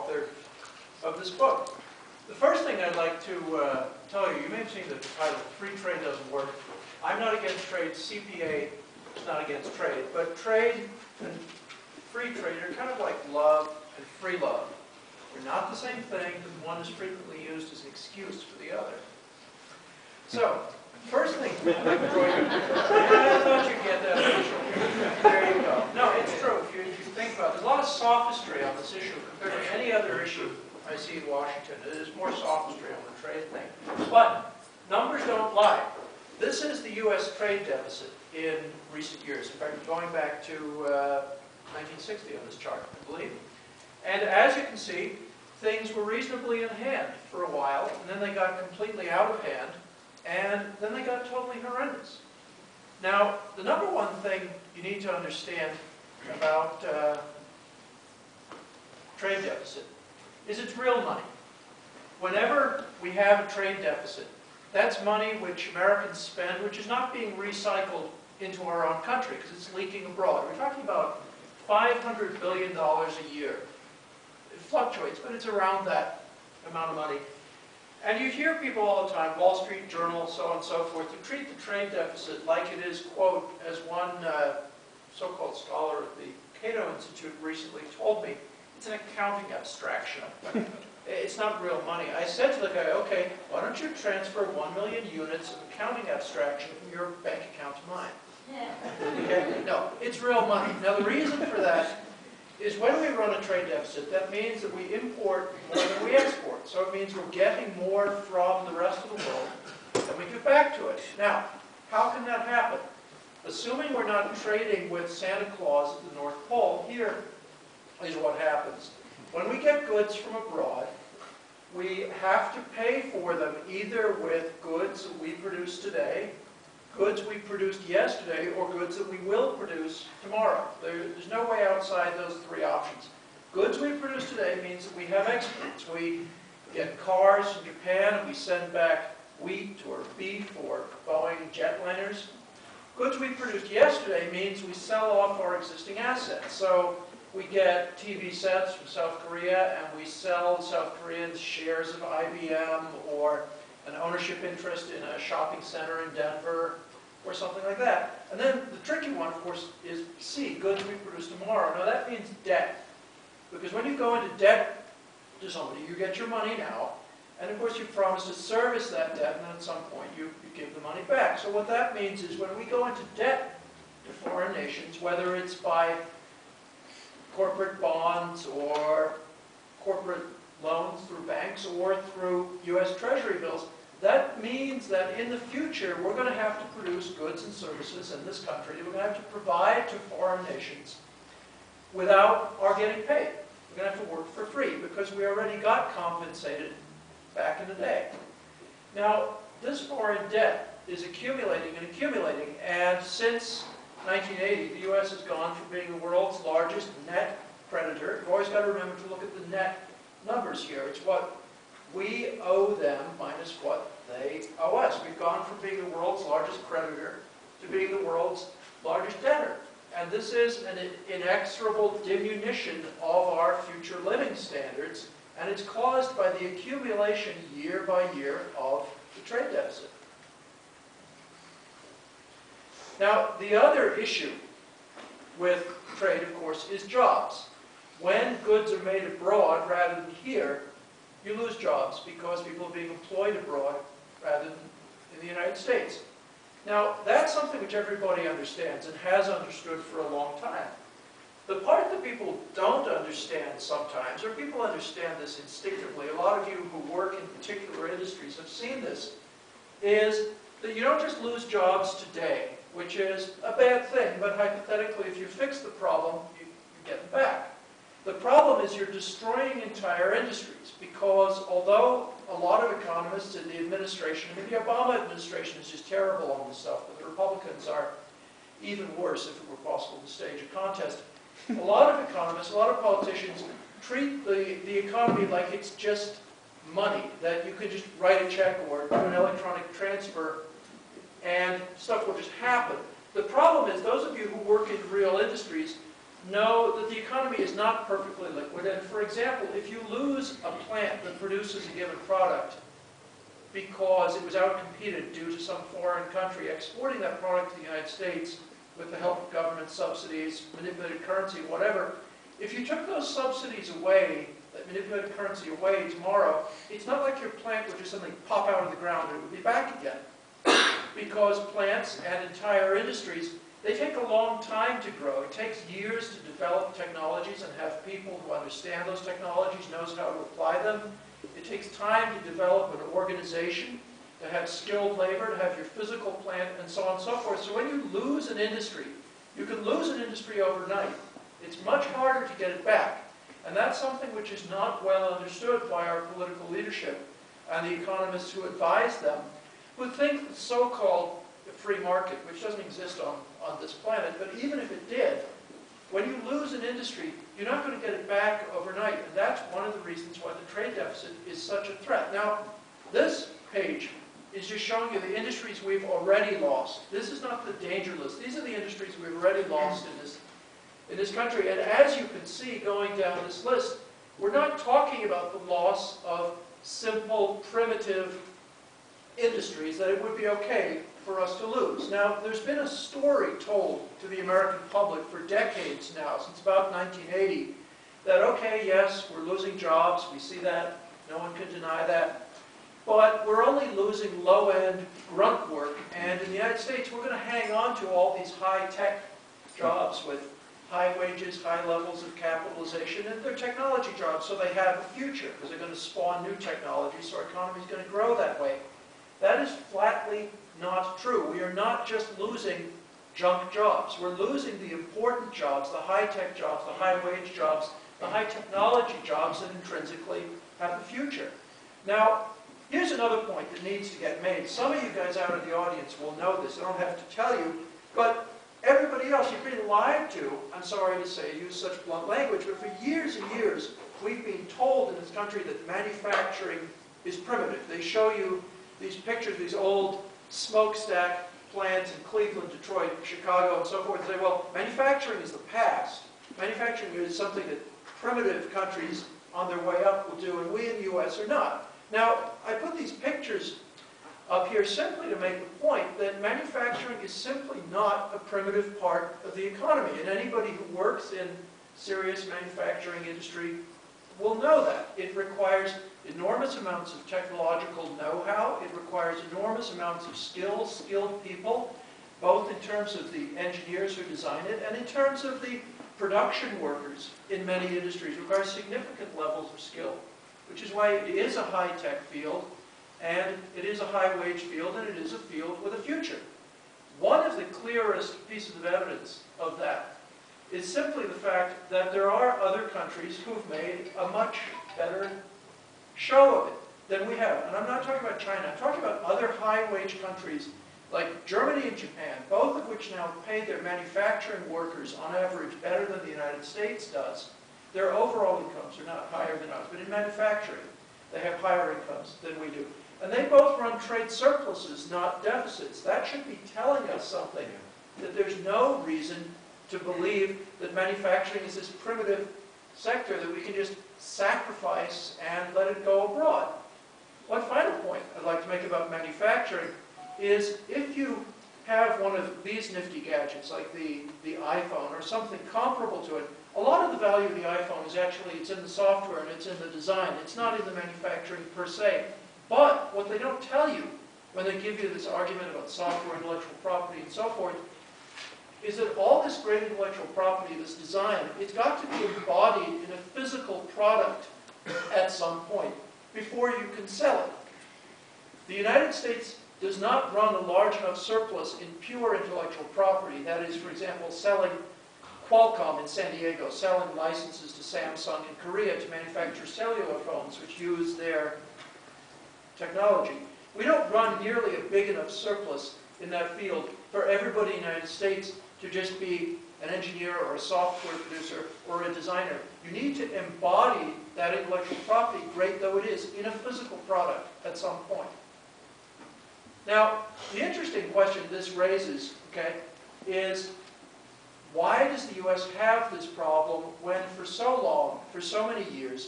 author of this book. The first thing I'd like to tell you, you may have seen the title, Free Trade Doesn't Work. I'm not against trade. CPA is not against trade. But trade and free trade are kind of like love and free love. They're not the same thing, because one is frequently used as an excuse for the other. So, first thing, I thought you'd get that official. There you go. No, it's true. If you think about it, there's a lot of sophistry on this issue compared to any other issue I see in Washington. There's more sophistry on the trade thing. But numbers don't lie. This is the U.S. trade deficit in recent years. In fact, going back to 1960 on this chart, I believe. And as you can see, things were reasonably in hand for a while, and then they got completely out of hand, and then they got totally horrendous. Now, the number one thing you need to understand about trade deficit is it's real money. Whenever we have a trade deficit, that's money which Americans spend, which is not being recycled into our own country because it's leaking abroad. We're talking about $500 billion a year. It fluctuates, but it's around that amount of money. And you hear people all the time, Wall Street Journal, so on and so forth, to treat the trade deficit like it is, quote, as one so-called scholar at the Cato Institute recently told me, it's an accounting abstraction. It's not real money. I said to the guy, okay, why don't you transfer 1 million units of accounting abstraction from your bank account to mine? Okay? No, it's real money. Now, the reason for that is when we run a trade deficit, that means that we import more than we export. So it means we're getting more from the rest of the world than we give back to it. Now, how can that happen? Assuming we're not trading with Santa Claus at the North Pole, here is what happens. When we get goods from abroad, we have to pay for them either with goods that we produce today, goods we produced yesterday, or goods that we will produce tomorrow. There's no way outside those three options. Goods we produce today means that we have exports. We get cars from Japan and we send back wheat or beef or Boeing jetliners. Goods we produced yesterday means we sell off our existing assets. So we get TV sets from South Korea and we sell South Koreans shares of IBM or an ownership interest in a shopping center in Denver or something like that. And then the tricky one, of course, is C, goods we produce tomorrow. Now that means debt. Because when you go into debt to somebody, you get your money now, and of course you promise to service that debt, and then at some point you give the money back. So what that means is when we go into debt to foreign nations, whether it's by corporate bonds or corporate loans through banks or through U.S. Treasury bills, that means that in the future we're going to have to produce goods and services in this country that we're going to have to provide to foreign nations without our getting paid. We're going to have to work for free because we already got compensated back in the day. Now, this foreign debt is accumulating and accumulating, and since 1980, the U.S. has gone from being the world's largest net creditor. You've always got to remember to look at the net numbers here. It's what we owe them minus what they owe us. We've gone from being the world's largest creditor to being the world's largest debtor. And this is an inexorable diminution of our future living standards, and it's caused by the accumulation year by year of the trade deficit. Now, the other issue with trade, of course, is jobs. When goods are made abroad rather than here, you lose jobs because people are being employed abroad rather than in the United States. Now, that's something which everybody understands and has understood for a long time. The part that people don't understand sometimes, or people understand this instinctively, a lot of you who work in particular industries have seen this, is that you don't just lose jobs today, which is a bad thing, but hypothetically, if you fix the problem, you get them back. The problem is you're destroying entire industries because although a lot of economists in the administration, I mean the Obama administration is just terrible on this stuff, but the Republicans are even worse if it were possible to stage a contest. A lot of economists, a lot of politicians treat the economy like it's just money, that you can just write a check or do an electronic transfer and stuff will just happen. The problem is those of you who work in real industries know that the economy is not perfectly liquid. And for example, if you lose a plant that produces a given product because it was outcompeted due to some foreign country exporting that product to the United States with the help of government subsidies, manipulated currency, whatever, if you took those subsidies away, that manipulated currency away tomorrow, it's not like your plant would just suddenly pop out of the ground and it would be back again. Because plants and entire industries, they take a long time to grow. It takes years to develop technologies and have people who understand those technologies, knows how to apply them. It takes time to develop an organization, to have skilled labor, to have your physical plant, and so on and so forth. So when you lose an industry, you can lose an industry overnight. It's much harder to get it back. And that's something which is not well understood by our political leadership and the economists who advise them, who think the so-called free market, which doesn't exist on this planet, but even if it did, when you lose an industry, you're not going to get it back overnight. And that's one of the reasons why the trade deficit is such a threat. Now, this page is just showing you the industries we've already lost. This is not the danger list. These are the industries we've already lost in this country. And as you can see going down this list, we're not talking about the loss of simple, primitive industries that it would be okay for us to lose. Now, there's been a story told to the American public for decades now, since about 1980, that, okay, yes, we're losing jobs, we see that, no one can deny that, but we're only losing low-end grunt work, and in the United States, we're going to hang on to all these high-tech jobs with high wages, high levels of capitalization, and they're technology jobs, so they have a future, because they're going to spawn new technology, so our economy is going to grow that way. That is flatly not true. We are not just losing junk jobs. We're losing the important jobs, the high-tech jobs, the high-wage jobs, the high-technology jobs that intrinsically have a future. Now, here's another point that needs to get made. Some of you guys out in the audience will know this. I don't have to tell you, but everybody else, you've been lied to. I'm sorry to say, use such blunt language, but for years and years, we've been told in this country that manufacturing is primitive. They show you these pictures, these old smokestack plants in Cleveland, Detroit, Chicago, and so forth, and say, well, manufacturing is the past. Manufacturing is something that primitive countries on their way up will do, and we in the U.S. are not. Now, I put these pictures up here simply to make the point that manufacturing is simply not a primitive part of the economy, and anybody who works in serious manufacturing industry will know that. It requires enormous amounts of technological know-how. It requires enormous amounts of skilled people, both in terms of the engineers who design it and in terms of the production workers in many industries. It requires significant levels of skill, which is why it is a high-tech field, and it is a high-wage field, and it is a field with a future. One of the clearest pieces of evidence of that is simply the fact that there are other countries who've made a much better show of it than we have. And I'm not talking about China. I'm talking about other high-wage countries like Germany and Japan, both of which now pay their manufacturing workers on average better than the United States does. Their overall incomes are not higher than ours, but in manufacturing, they have higher incomes than we do. And they both run trade surpluses, not deficits. That should be telling us something, that there's no reason to believe that manufacturing is this primitive sector that we can just sacrifice and let it go abroad. One final point I'd like to make about manufacturing is if you have one of these nifty gadgets, like the iPhone or something comparable to it, a lot of the value of the iPhone is actually, it's in the software and it's in the design. It's not in the manufacturing per se. But what they don't tell you when they give you this argument about software, intellectual property, and so forth, is that all this great intellectual property, this design, it's got to be embodied in a physical product at some point before you can sell it. The United States does not run a large enough surplus in pure intellectual property. That is, for example, selling Qualcomm in San Diego, selling licenses to Samsung in Korea to manufacture cellular phones which use their technology. We don't run nearly a big enough surplus in that field for everybody in the United States to just be an engineer or a software producer or a designer. You need to embody that intellectual property, great though it is, in a physical product at some point. Now, the interesting question this raises, okay, is Why does the U.S. have this problem when for so long, for so many years,